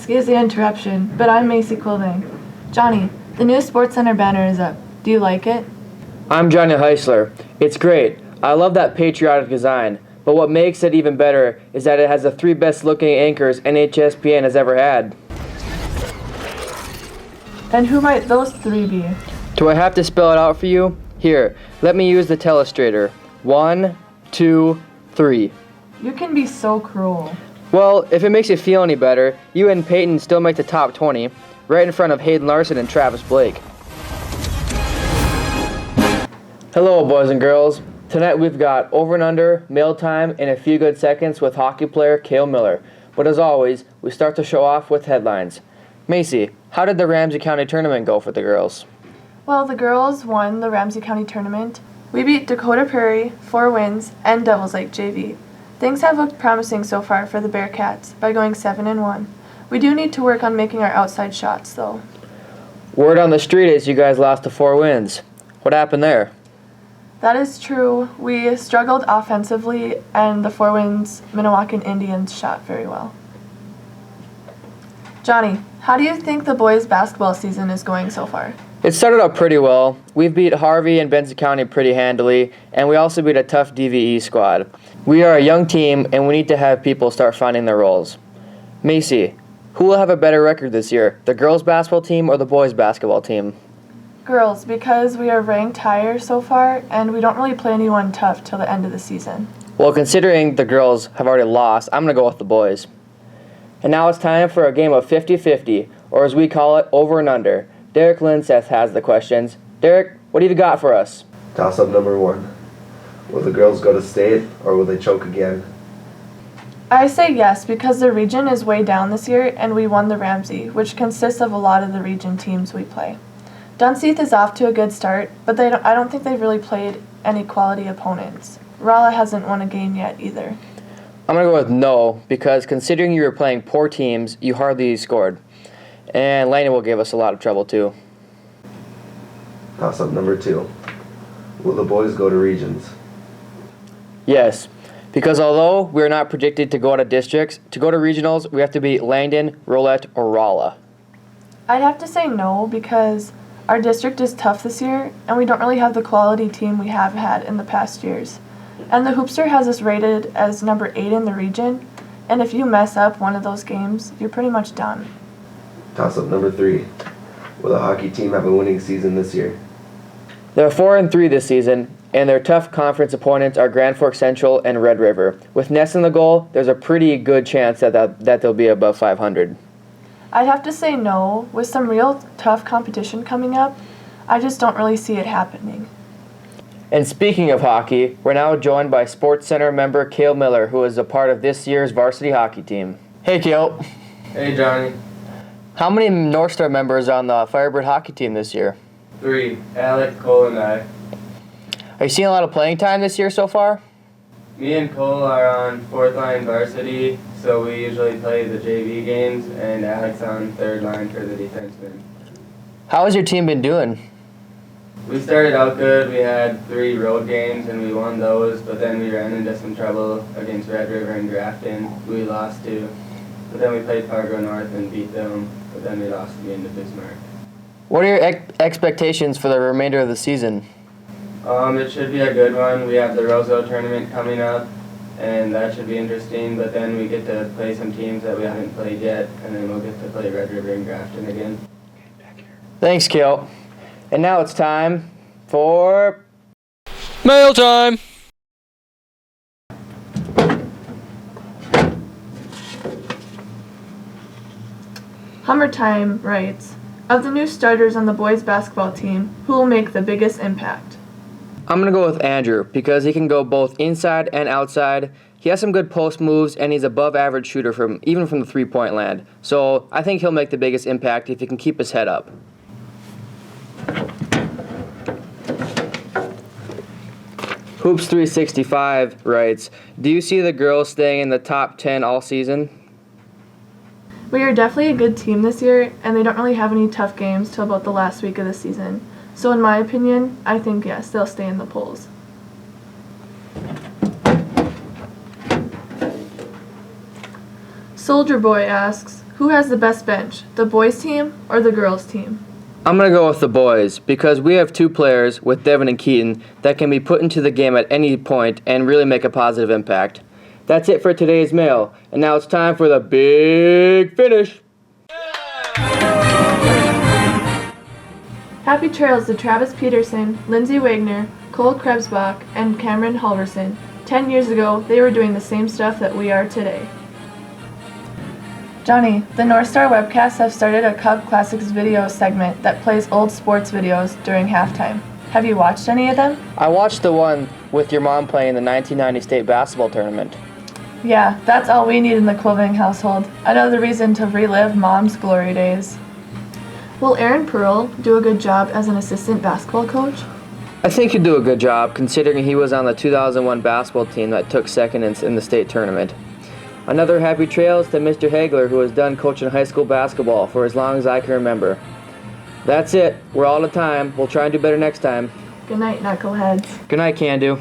excuse the interruption, but I'm Macy Clothing. Johnny, the new Sports Center banner is up. Do you like it? I'm Johnny Heisler. It's great. I love that patriotic design. But what makes it even better is that it has the 3 best looking anchors NHSPN has ever had. And who might those 3 be? Do I have to spell it out for you? Here, let me use the telestrator. 1, 2, 3. You can be so cruel. Well, if it makes you feel any better, you and Peyton still make the top 20, right in front of Hayden Larson and Travis Blake. Hello, boys and girls. Tonight we've got Over and Under, Mail Time, and a few good seconds with hockey player Cale Miller. But as always, we start the show off with headlines. Macy, how did the Ramsey County tournament go for the girls? Well, the girls won the Ramsey County tournament. We beat Dakota Prairie, 4 wins, and Devils Lake JV. Things have looked promising so far for the Bearcats by going 7-1. We do need to work on making our outside shots, though. Word on the street is you guys lost to 4 wins. What happened there? That is true. We struggled offensively, and the 4 wins Minnewacan Indians shot very well. Johnny, how do you think the boys' basketball season is going so far? It started out pretty well. We've beat Harvey and Benson County pretty handily, and we also beat a tough DVE squad. We are a young team, and we need to have people start finding their roles. Macy, who will have a better record this year, the girls' basketball team or the boys' basketball team? Girls, because we are ranked higher so far, and we don't really play anyone tough till the end of the season. Well, considering the girls have already lost, I'm going to go with the boys. And now it's time for a game of 50-50, or as we call it, Over and Under. Derek Linseth has the questions. Derek, what have you got for us? Toss-up number 1. Will the girls go to state, or will they choke again? I say yes, because the region is way down this year, and we won the Ramsey, which consists of a lot of the region teams we play. Dunseith is off to a good start, but I don't think they've really played any quality opponents. Rolla hasn't won a game yet either. I'm going to go with no, because considering you were playing poor teams, you hardly scored. And Laney will give us a lot of trouble too. Toss-up number 2. Will the boys go to regions? Yes, because although we're not predicted to go out of districts, to go to regionals, we have to beat Langdon, Rolette, or Rolla. I'd have to say no, because our district is tough this year, and we don't really have the quality team we have had in the past years. And the Hoopster has us rated as number 8 in the region, and if you mess up one of those games, you're pretty much done. Toss-up number 3. Will the hockey team have a winning season this year? They're 4-3 this season, and their tough conference opponents are Grand Forks Central and Red River. With Ness in the goal, there's a pretty good chance that they'll be above 500. I'd have to say no. With some real tough competition coming up, I just don't really see it happening. And speaking of hockey, we're now joined by Sports Center member Cale Miller, who is a part of this year's varsity hockey team. Hey, Cale. Hey, Johnny. How many North Star members are on the Firebird hockey team this year? 3. Alec, Cole, and I. Are you seeing a lot of playing time this year so far? Me and Cole are on 4th line varsity, so we usually play the JV games, and Alec's on 3rd line for the defenseman. How has your team been doing? We started out good. We had 3 road games, and we won those, but then we ran into some trouble against Red River and Grafton. We lost 2. But then we played Fargo North and beat them, but then we lost again to Bismarck. What are your expectations for the remainder of the season? It should be a good one. We have the Roseau tournament coming up, and that should be interesting, but then we get to play some teams that we haven't played yet, and then we'll get to play Red River and Grafton again. Thanks, Cale. And now it's time for Mail time! Hummer Time writes, of the new starters on the boys basketball team, who will make the biggest impact? I'm going to go with Andrew because he can go both inside and outside. He has some good post moves, and he's above average shooter even from the three-point land. So I think he'll make the biggest impact if he can keep his head up. Hoops 365 writes, do you see the girls staying in the top 10 all season? We are definitely a good team this year, and they don't really have any tough games till about the last week of the season. So in my opinion, I think yes, they'll stay in the polls. Soldier Boy asks, who has the best bench, the boys team or the girls team? I'm going to go with the boys because we have two players with Devin and Keaton that can be put into the game at any point and really make a positive impact. That's it for today's mail, and now it's time for the big finish. Happy trails to Travis Peterson, Lindsay Wagner, Cole Krebsbach, and Cameron Halverson. 10 years ago, they were doing the same stuff that we are today. Johnny, the North Star webcasts have started a Cub Classics video segment that plays old sports videos during halftime. Have you watched any of them? I watched the one with your mom playing in the 1990 state basketball tournament. Yeah, that's all we need in the Quilving household. Another reason to relive Mom's glory days. Will Aaron Pearl do a good job as an assistant basketball coach? I think he'd do a good job considering he was on the 2001 basketball team that took second in the state tournament. Another happy trails to Mr. Hagler, who has done coaching high school basketball for as long as I can remember. That's it. We're all out of time. We'll try and do better next time. Good night, knuckleheads. Good night, Can Do.